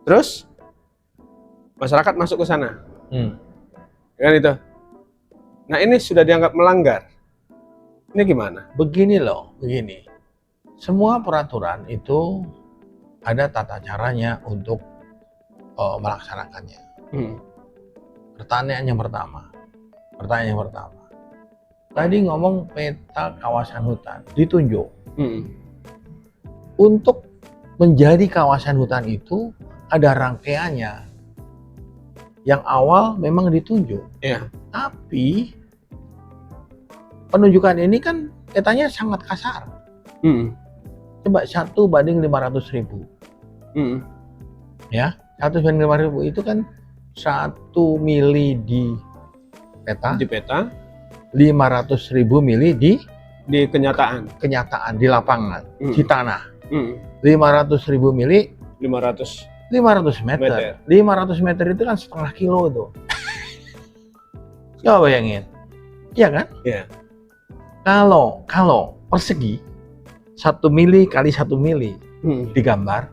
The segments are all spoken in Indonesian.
Terus masyarakat masuk ke sana. Kan itu. Nah, ini sudah dianggap melanggar. Ini gimana? Begini loh, begini. Semua peraturan itu ada tata caranya untuk melaksanakannya. Pertanyaan yang pertama. Tadi ngomong peta kawasan hutan ditunjuk. Untuk menjadi kawasan hutan itu ada rangkaiannya. Yang awal memang ditunjuk. Iya. Tapi penunjukan ini kan petanya sangat kasar. Coba 1:500.000. Ya, 1:500.000 itu kan 1 mili di peta, 500.000 mili di kenyataan di lapangan, di tanah. 500.000 mili 500 meter. 500 meter itu kan setengah kilo itu. Coba bayangin. Iya kan? Iya. Kalau persegi 1 mili kali 1 mili digambar,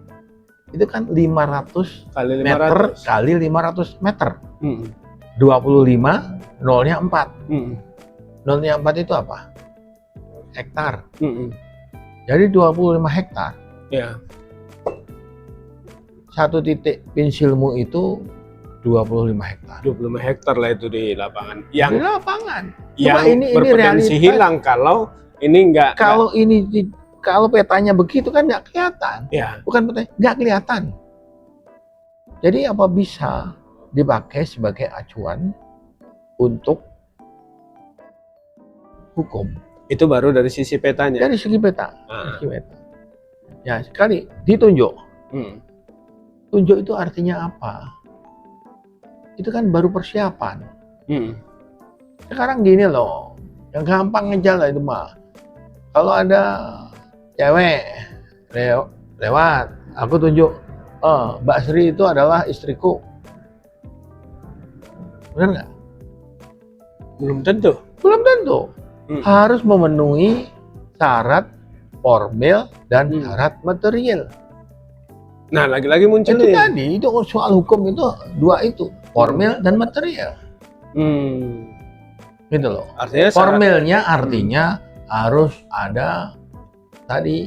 itu kan 500 kali 500 meter kali 500 meter. 25, nolnya 4. Nolnya 4 itu apa? Hektar. Jadi 25 hektar. Ya. Satu titik pensilmu itu 25 hektar. 25 hektar lah itu di lapangan. Di lapangan. Yang ini berpotensi realitas. hilang kalau ini enggak. Kalau petanya begitu kan nggak kelihatan. Ya. Bukan petanya, nggak kelihatan. Jadi apa bisa dipakai sebagai acuan untuk hukum? Itu baru dari sisi petanya. Dari segi peta. Segi peta. Ya, sekali ditunjuk. Tunjuk itu artinya apa? Itu kan baru persiapan. Sekarang gini loh, yang gampang aja lah itu mah. Kalau ada cewek lewat, aku tunjuk, Mbak Sri itu adalah istriku. Benar nggak? Belum tentu. Belum tentu. Harus memenuhi syarat formil dan syarat material. Nah, lagi-lagi muncul itu tadi, itu soal hukum itu dua itu, formil dan material. Gitu loh. Artinya formilnya artinya harus ada tadi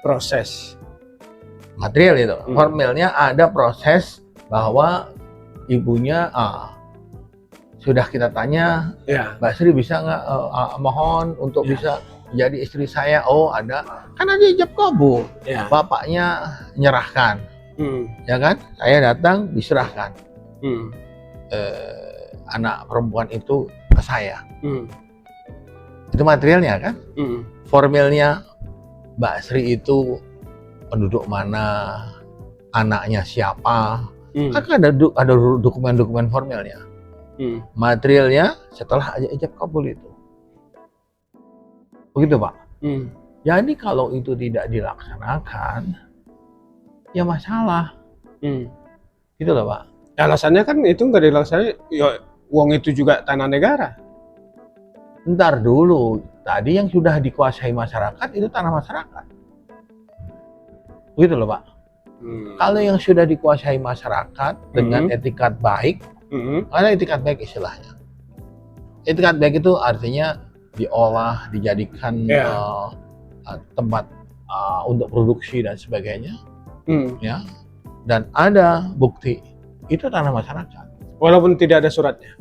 proses. Material itu. Formilnya ada proses bahwa ibunya sudah kita tanya, Mbak Sri bisa nggak mohon untuk bisa jadi istri saya. Oh ada, kan ada ijab kabul. Bapaknya nyerahkan, ya kan? Saya datang diserahkan anak perempuan itu ke saya. Itu materialnya kan? Formilnya Mbak Sri itu penduduk mana, anaknya siapa, kan ada dokumen-dokumen formilnya. Materialnya setelah ijab kabul itu. Begitu Pak. Jadi kalau itu tidak dilaksanakan, ya masalah. Gitu loh Pak. Alasannya kan itu nggak dilaksanakan, ya uang itu juga tanah negara. Ntar dulu, tadi yang sudah dikuasai masyarakat itu tanah masyarakat. Begitu loh Pak. Kalau yang sudah dikuasai masyarakat dengan etikat baik, ada etikat baik istilahnya. Etikat baik itu artinya diolah, dijadikan tempat untuk produksi dan sebagainya, ya. Dan ada bukti itu tanah masyarakat. Walaupun tidak ada suratnya.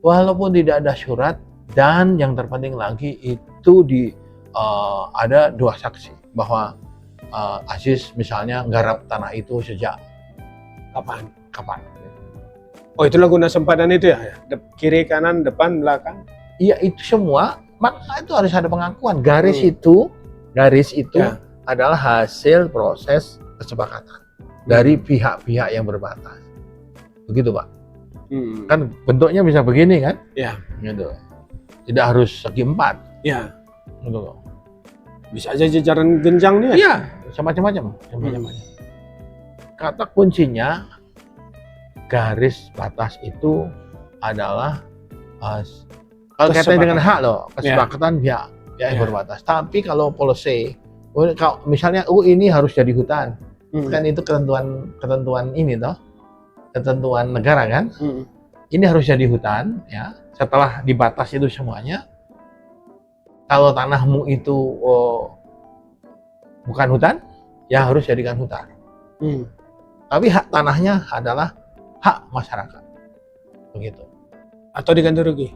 Walaupun tidak ada surat, dan yang terpenting lagi itu ada 2 saksi bahwa Aziz misalnya nggarap tanah itu sejak kapan. Oh itulah guna sempadan itu ya? Kiri, kanan, depan, belakang? Iya itu semua, maka itu harus ada pengakuan. Garis itu adalah hasil proses kesepakatan dari pihak-pihak yang berbatas. Begitu Pak. Kan bentuknya bisa begini kan? Iya. Gitu. Tidak harus segi 4. Iya. Gitu. Bisa aja jajaran genjang nih. Iya, macam-macam. Kata kuncinya garis batas itu adalah kalau kaitannya dengan hak loh, kesepakatan pihak yang berbatas. Tapi kalau policy, kalau misalnya ini harus jadi hutan, Kan itu ketentuan ini toh, ketentuan negara kan. Ini harus jadi hutan ya. Setelah dibatas itu semuanya, kalau tanahmu itu bukan hutan, ya harus jadikan hutan. Tapi hak tanahnya adalah hak masyarakat, begitu. Atau diganti rugi?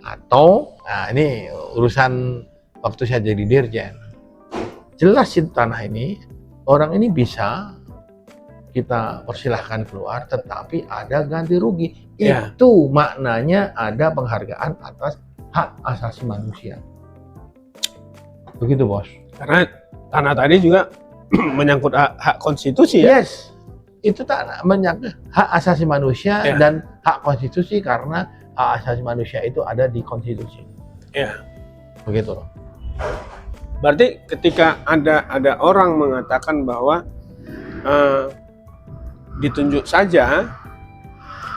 Atau, nah ini urusan waktu saya jadi dirjen. Jelas itu tanah ini, orang ini bisa kita persilahkan keluar, tetapi ada ganti rugi. Ya. Itu maknanya ada penghargaan atas hak asasi manusia. Begitu, Bos. Karena tanah tadi juga menyangkut hak konstitusi ya? Yes, itu tanah menyangkut hak asasi manusia Ya. dan hak konstitusi, karena hak asasi manusia itu ada di konstitusi. Ya. Begitu loh. Berarti ketika ada orang mengatakan bahwa ditunjuk saja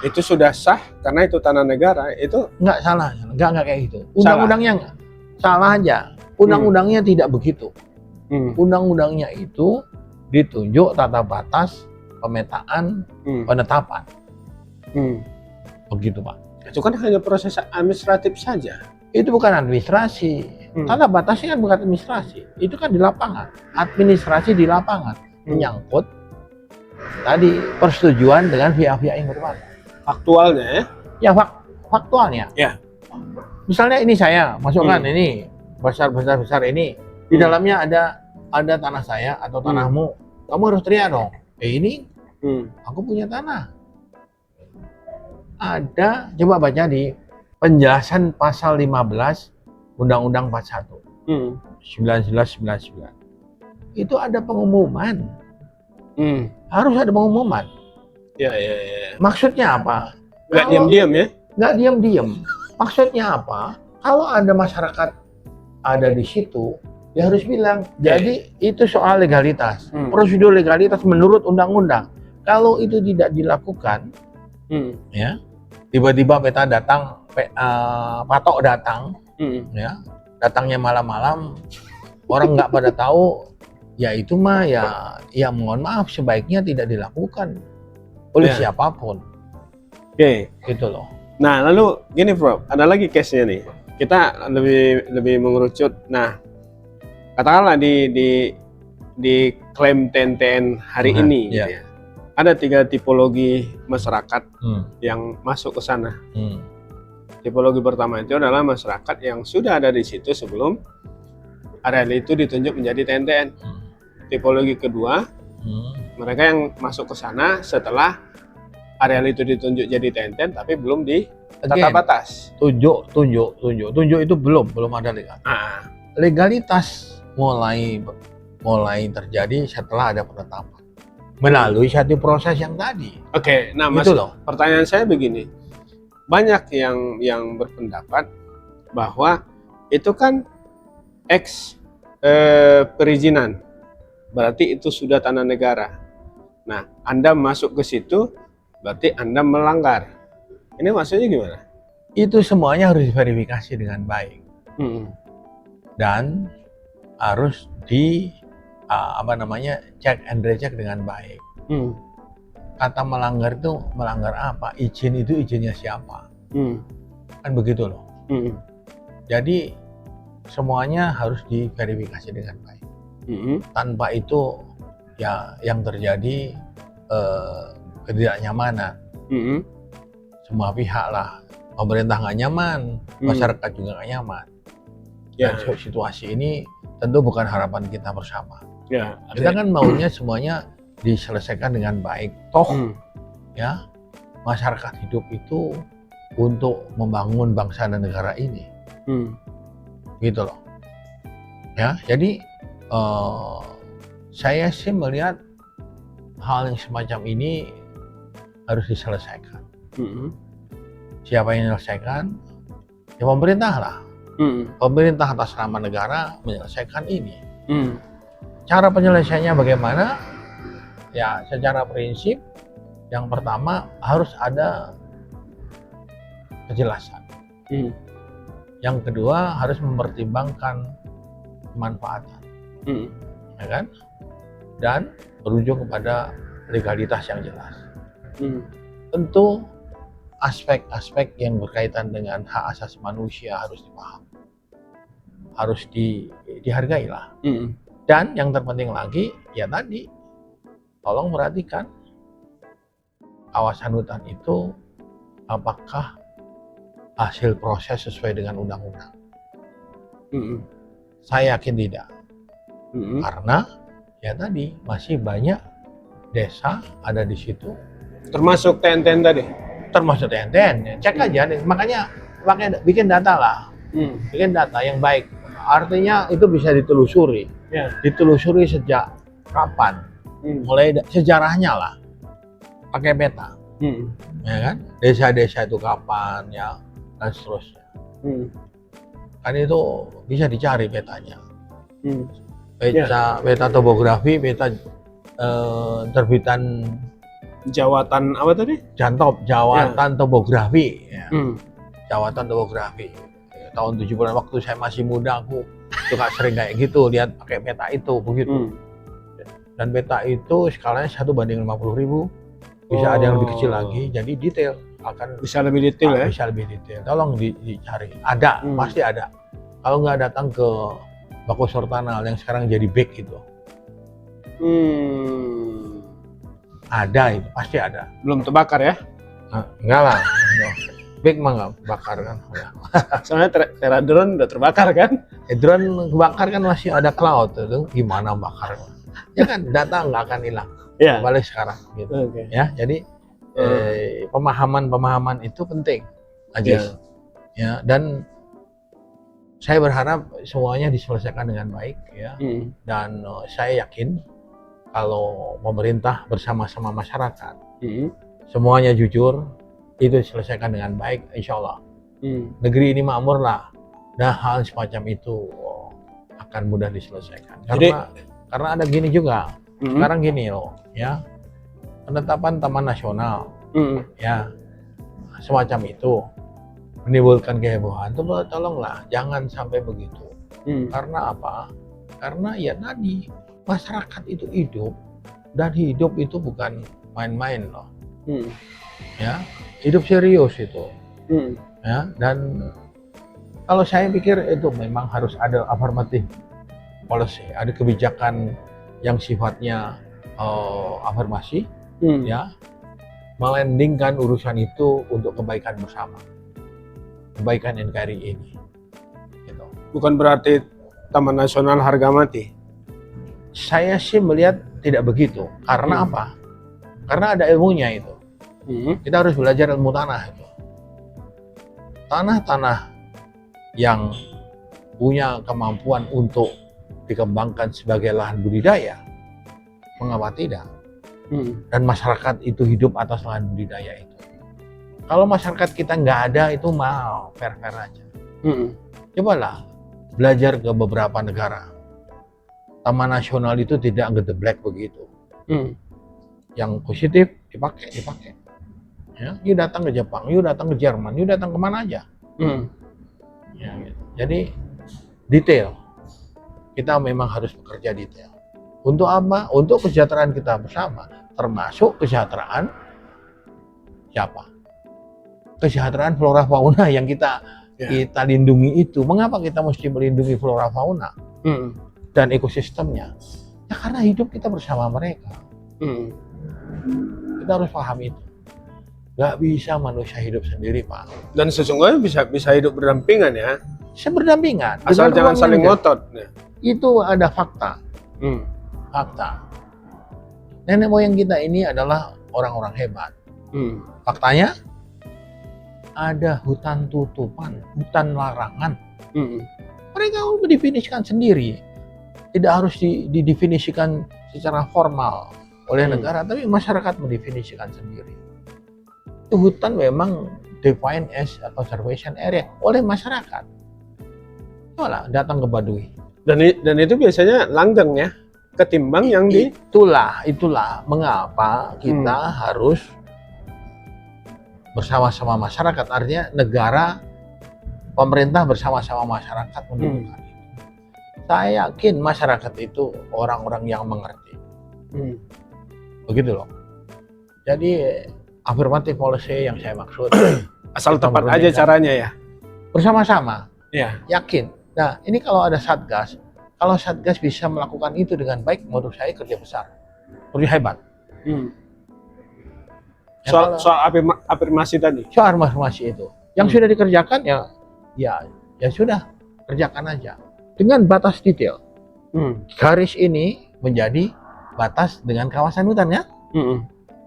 itu sudah sah karena itu tanah negara, itu Nggak salah, nggak kayak gitu. Undang-undangnya nggak salah aja. Undang-undangnya tidak begitu. Undang-undangnya itu ditunjuk tata batas, pemetaan, penetapan. Begitu, Pak. Itu kan hanya proses administratif saja. Itu bukan administrasi. Tata batasnya kan bukan administrasi. Itu kan di lapangan. Administrasi di lapangan. Menyangkut tadi persetujuan dengan pihak-pihak yang berwenang. Faktualnya ya? Ya, faktualnya. Ya. Misalnya ini saya masukkan ini besar ini, di dalamnya ada tanah saya atau tanahmu. Kamu harus teriak dong. Ini aku punya tanah. Ada, coba baca di penjelasan pasal 15 Undang-Undang 41 1999. Itu ada pengumuman. Harus ada pengumuman. Ya. Maksudnya apa? Nggak diam-diam ya? Nggak diam-diam. Maksudnya apa? Kalau ada masyarakat ada di situ, ya harus bilang. Jadi itu soal legalitas. Prosedur legalitas menurut undang-undang. Kalau itu tidak dilakukan, ya tiba-tiba peta datang, patok datang, ya datangnya malam-malam, orang nggak pada tahu, ya itu mah ya mohon maaf, sebaiknya tidak dilakukan oleh siapapun. Oke. Gitu loh. Nah, lalu gini, Prof, ada lagi case-nya nih. Kita lebih mengerucut. Nah, katakanlah di klaim TNTN hari ini, gitu ya. Ada 3 tipologi masyarakat yang masuk ke sana. Tipologi pertama itu adalah masyarakat yang sudah ada di situ sebelum areal itu ditunjuk menjadi TNTN. Tipologi kedua, mereka yang masuk ke sana setelah areal itu ditunjuk jadi TNTN tapi belum di tata batas. Tunjuk itu belum ada legal. Legalitas mulai terjadi setelah ada penetapan melalui satu proses yang tadi. Oke, nah Mas, pertanyaan saya begini, banyak yang berpendapat bahwa itu kan perizinan, berarti itu sudah tanah negara. Nah, Anda masuk ke situ, berarti Anda melanggar. Ini maksudnya gimana? Itu semuanya harus diverifikasi dengan baik dan harus check and recheck dengan baik. Kata melanggar itu melanggar apa? Izin itu izinnya siapa? Kan begitu loh. Jadi semuanya harus diverifikasi dengan baik. Tanpa itu ya yang terjadi ketidaknyamanan. Semua pihak lah, pemerintah nggak nyaman, masyarakat juga nggak nyaman. Dan situasi ini tentu bukan harapan kita bersama. Kita kan maunya semuanya diselesaikan dengan baik. Toh, ya masyarakat hidup itu untuk membangun bangsa dan negara ini, gitu loh. Ya, jadi saya sih melihat hal yang semacam ini harus diselesaikan. Siapa yang menyelesaikan? Ya pemerintah lah. Pemerintah atas nama negara menyelesaikan ini. Cara penyelesaiannya bagaimana? Ya secara prinsip, yang pertama harus ada kejelasan. Yang kedua harus mempertimbangkan kemanfaatan, ya kan? dan berujung kepada legalitas yang jelas. Hmm. Tentu aspek-aspek yang berkaitan dengan hak asasi manusia harus dipahami, harus dihargai lah. Hmm. Dan yang terpenting lagi, ya tadi, tolong perhatikan kawasan hutan itu apakah hasil proses sesuai dengan undang-undang. Hmm. Saya yakin tidak, Hmm. karena ya tadi masih banyak desa ada di situ, Termasuk TNTN tadi. termasuk TNTN. Cek aja, makanya bikin data lah, Hmm. bikin data yang baik. Artinya itu bisa ditelusuri, Ya. ditelusuri sejak kapan, mulai sejarahnya lah, pakai peta, Hmm. ya kan? Desa-desa itu kapan ya, dan seterusnya. Hmm. Kan itu bisa dicari petanya. Hmm. Peta topografi, peta terbitan Jawatan apa tadi? Jantop, Jawatan Topografi, ya. Hmm. Jawatan Topografi. Tahun 70-an waktu saya masih muda, aku suka sering kayak gitu, lihat pakai peta itu begitu. Hmm. Dan peta itu skalanya 1/50.000, bisa ada yang lebih kecil lagi, jadi detail akan Bisa lebih detail ya? bisa lebih detail. Tolong dicari, ada, Hmm. pasti ada. Kalau nggak datang ke Bako Sortanal yang sekarang jadi BEK itu, Hmm. ada itu, pasti ada. Belum terbakar ya? Enggak lah, BEK mah nggak bakar kan. Soalnya Tera drone udah terbakar kan? Drone kebakar kan masih ada cloud itu, gimana bakar? Ya kan data nggak akan hilang, Ya. balik sekarang gitu. Oke. Ya, jadi pemahaman itu penting aja. Ya, dan saya berharap semuanya diselesaikan dengan baik ya. Hmm. Dan saya yakin kalau pemerintah bersama-sama masyarakat Hmm. semuanya jujur, itu diselesaikan dengan baik, insya Allah Hmm. negeri ini makmur lah. Nah, hal semacam itu akan mudah diselesaikan. Karena ada gini juga. Hmm. Sekarang gini loh, ya, penetapan Taman Nasional, Hmm. ya, semacam itu menimbulkan kehebohan. Tolonglah, jangan sampai begitu. Hmm. Karena apa? Karena ya tadi masyarakat itu hidup, dan hidup itu bukan main-main loh, Hmm. ya, hidup serius itu, Hmm. ya. Dan kalau saya pikir itu memang harus ada affirmative policy, ada kebijakan yang sifatnya afirmasi, Hmm. ya, melandingkan urusan itu untuk kebaikan bersama, kebaikan NKRI ini. Gitu. Bukan berarti Taman Nasional harga mati. Saya sih melihat tidak begitu. Karena Hmm. apa? Karena ada ilmunya itu. Hmm. Kita harus belajar ilmu tanah itu. Tanah-tanah yang punya kemampuan untuk dikembangkan sebagai lahan budidaya, mengapa tidak? Hmm. Dan masyarakat itu hidup atas lahan budidaya itu. Kalau masyarakat kita nggak ada, itu mau fair-fair aja. Hmm. Cobalah belajar ke beberapa negara. Taman nasional itu tidak ngedeblek begitu. Hmm. Yang positif dipakai. Ya, you datang ke Jepang, you datang ke Jerman, you datang kemana aja. Hmm. Ya, gitu. Jadi detail. Kita memang harus bekerja detail. Untuk apa? Untuk kesejahteraan kita bersama, termasuk kesejahteraan siapa? Kesejahteraan flora fauna yang kita lindungi itu. Mengapa kita mesti melindungi flora fauna dan ekosistemnya? Ya karena hidup kita bersama mereka. Kita harus paham itu. Gak bisa manusia hidup sendiri, Pak. Dan sesungguhnya bisa hidup berdampingan ya. Bisa berdampingan. Asal dengan jangan saling ngotot. Ya. Itu ada fakta. Fakta. Nenek moyang kita ini adalah orang-orang hebat. Faktanya ada hutan tutupan, hutan larangan. Mereka mendefinisikan sendiri. Tidak harus didefinisikan secara formal oleh negara, tapi masyarakat mendefinisikan sendiri. Itu hutan memang defined as a conservation area oleh masyarakat. Malah datang ke Baduy. Dan itu biasanya langgeng ya, ketimbang yang di Itulah mengapa kita harus bersama-sama masyarakat, artinya negara, pemerintah bersama-sama masyarakat mendukung itu. Saya yakin masyarakat itu orang-orang yang mengerti. Begitu loh. Jadi affirmative policy yang saya maksud Asal kita tepat aja menurunkan caranya ya. bersama-sama, Iya. yakin. Nah, ini kalau ada Satgas, kalau Satgas bisa melakukan itu dengan baik, menurut saya kerja besar, kerja hebat. Ya, Soal afirmasi tadi. soal afirmasi itu, yang sudah dikerjakan ya sudah, kerjakan aja dengan batas detail. Garis ini menjadi batas dengan kawasan hutan ya.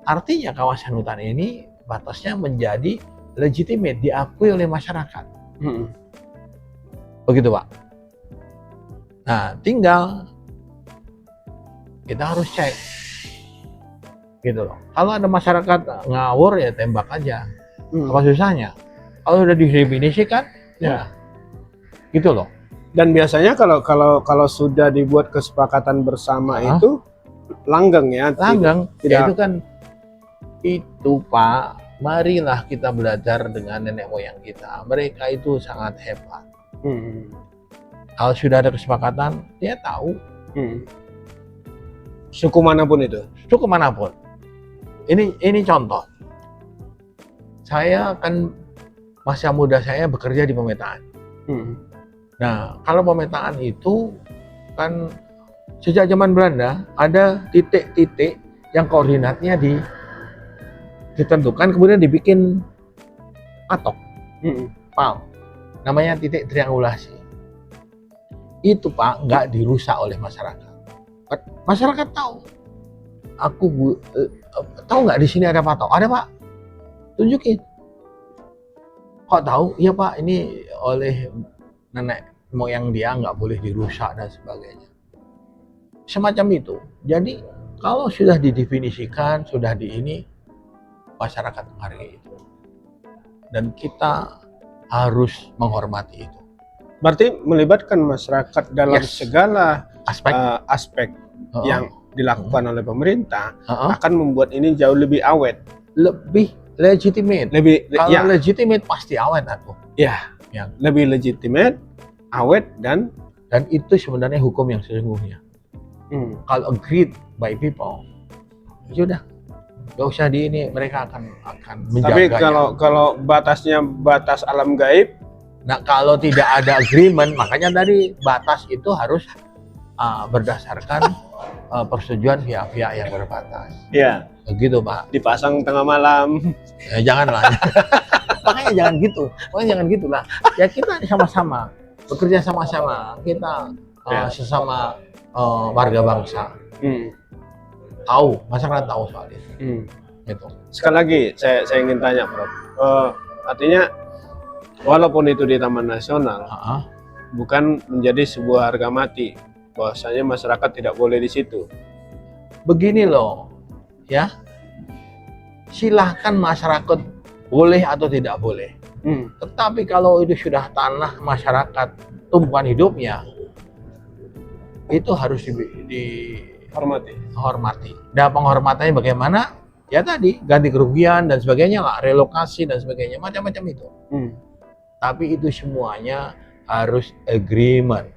Artinya kawasan hutan ini batasnya menjadi legitimate, diakui oleh masyarakat. Begitu Pak. Nah, tinggal kita harus cek, gitu loh. Kalau ada masyarakat ngawur ya tembak aja. Apa susahnya? Kalau udah didefinisikan, ya gitu loh. Dan biasanya kalau sudah dibuat kesepakatan bersama itu langgeng ya. Langgeng. Tidak. Ya, itu Pak. Marilah kita belajar dengan nenek moyang kita. Mereka itu sangat hebat. Kalau sudah ada kesepakatan, dia tahu. Suku manapun itu. Suku manapun. Ini contoh. Saya kan masa muda saya bekerja di pemetaan. Nah, kalau pemetaan itu kan sejak zaman Belanda ada titik-titik yang koordinatnya ditentukan, kemudian dibikin patok, pal. Namanya titik triangulasi. Itu Pak nggak dirusak oleh masyarakat. Masyarakat tahu. Tahu nggak di sini ada patok? Ada Pak. Tunjukin. Kok tahu? Iya Pak, ini oleh nenek moyang dia, nggak boleh dirusak dan sebagainya. Semacam itu. Jadi kalau sudah didefinisikan, sudah masyarakat menghargai itu. Dan kita harus menghormati itu. Berarti melibatkan masyarakat dalam segala aspek yang dilakukan oleh pemerintah akan membuat ini jauh lebih awet. Lebih legitimate. Kalau legitimate pasti awet aku. Ya. Lebih legitimate, awet dan itu sebenarnya hukum yang sesungguhnya. Kalau agreed by people, sudah, gak usah mereka akan menjaga. Tapi kalau batasnya batas alam gaib, nah kalau tidak ada agreement, makanya dari batas itu harus berdasarkan persetujuan pihak-pihak yang berbatas. Iya. Begitu Pak. Dipasang tengah malam. Janganlah. Makanya jangan gitu lah. Ya kita sama-sama bekerja sama-sama. Kita sesama warga bangsa. Tahu, masyarakat tahu soal itu. Gitu. Sekali lagi saya ingin tanya, Prof. Artinya walaupun itu di Taman Nasional, bukan menjadi sebuah harga mati. Bahwasanya masyarakat tidak boleh di situ. Begini loh, ya. Silahkan masyarakat boleh atau tidak boleh. Tetapi kalau itu sudah tanah masyarakat, tumpuan hidupnya, itu harus dihormati. Nah, penghormatannya bagaimana? Ya tadi, ganti kerugian dan sebagainya lah, relokasi dan sebagainya, macam-macam itu. Tapi itu semuanya harus agreement.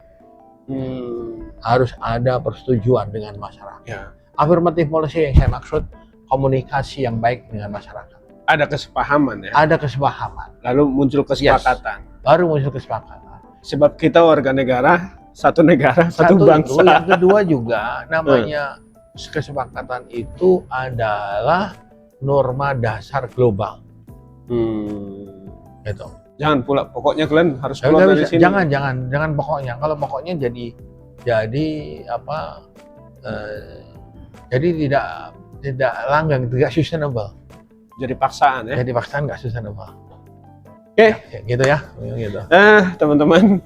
Harus ada persetujuan dengan masyarakat. Ya. Affirmative policy yang saya maksud komunikasi yang baik dengan masyarakat. Ada kesepahaman ya. Ada kesepahaman. Lalu muncul kesepakatan. Baru muncul kesepakatan. Sebab kita warga negara, satu negara, satu bangsa. Itu. Yang kedua juga namanya kesepakatan itu adalah norma dasar global. Gitu. Jangan pula pokoknya kalian harus keluar dari sini. Jangan pokoknya. Kalau pokoknya jadi apa? Jadi tidak langgeng, tidak sustainable. Jadi paksaan ya. Jadi paksaan nggak sustainable. Oke. Gitu ya. Gitu. Teman-teman,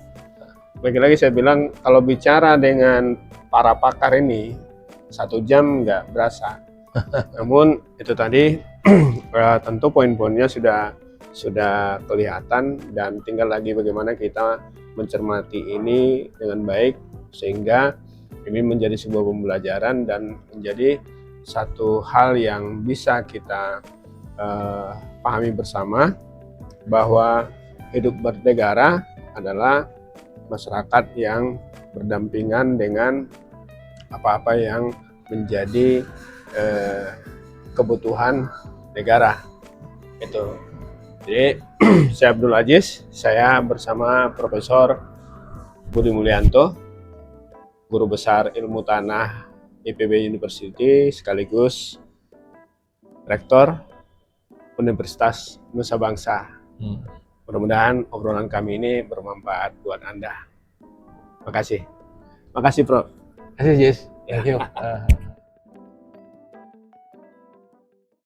lagi-lagi saya bilang kalau bicara dengan para pakar ini 1 jam nggak berasa. Namun itu tadi tentu poin-poinnya sudah kelihatan dan tinggal lagi bagaimana kita mencermati ini dengan baik sehingga ini menjadi sebuah pembelajaran dan menjadi satu hal yang bisa kita pahami bersama bahwa hidup bernegara adalah masyarakat yang berdampingan dengan apa-apa yang menjadi kebutuhan negara. Itu. Jadi saya Abdul Aziz, saya bersama Profesor Budi Mulyanto, Guru Besar Ilmu Tanah IPB University sekaligus Rektor Universitas Nusa Bangsa. Mudah-mudahan obrolan kami ini bermanfaat buat Anda. Makasih. Makasih, Prof. Terima kasih, Jis. Thank you.